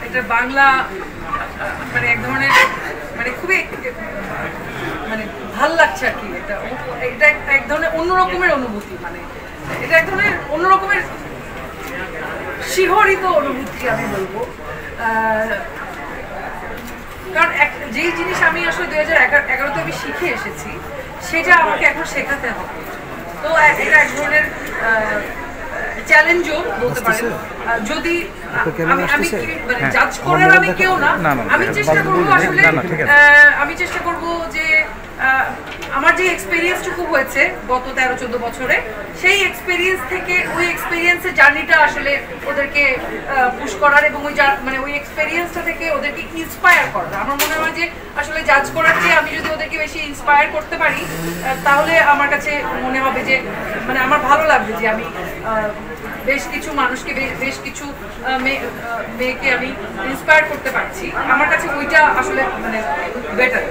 এটা বাংলা মানে এক ধরনের মানে খুবই মানে ভাল লাগছে আর কি। এটা এটা এক ধরনের অন্যরকমের অনুভূতি, মানে এটা এক ধরনের অন্যরকমের শিহরিত অনুভূতি আমি বলবো। কারণ যেই জিনিস আমি আসলে 2011-তে আমি শিখে এসেছি সেটা আমাকে এখন শেখাতে হবে। তো এটা এক ধরনের চ্যালেঞ্জও বলতে পারেন। যদি আমি জাজ করার আমি কেউ না, আমি চেষ্টা করবো আসলে আমি চেষ্টা করবো যে আমার যে এক্সপেরিয়েন্সটুকু হয়েছে গত 13-14 বছরে, সেই এক্সপেরিয়েন্স থেকে ওই এক্সপেরিয়েন্সের জার্নিটা আসলে ওদেরকে পুশ করার এবং মানে ওই এক্সপেরিয়েন্সটা থেকে ওদেরকে ইন্সপায়ার করার। আমার মনে হয় যে আসলে জাজ করার চেয়ে আমি যদি ওদেরকে বেশি ইন্সপায়ার করতে পারি তাহলে আমার কাছে মনে হবে যে মানে আমার ভালো লাগবে যে আমি বেশ কিছু মানুষকে বেশ কিছু মেয়েকে আমি ইন্সপায়ার করতে পারছি। আমার কাছে ওইটা আসলে মানে বেটার।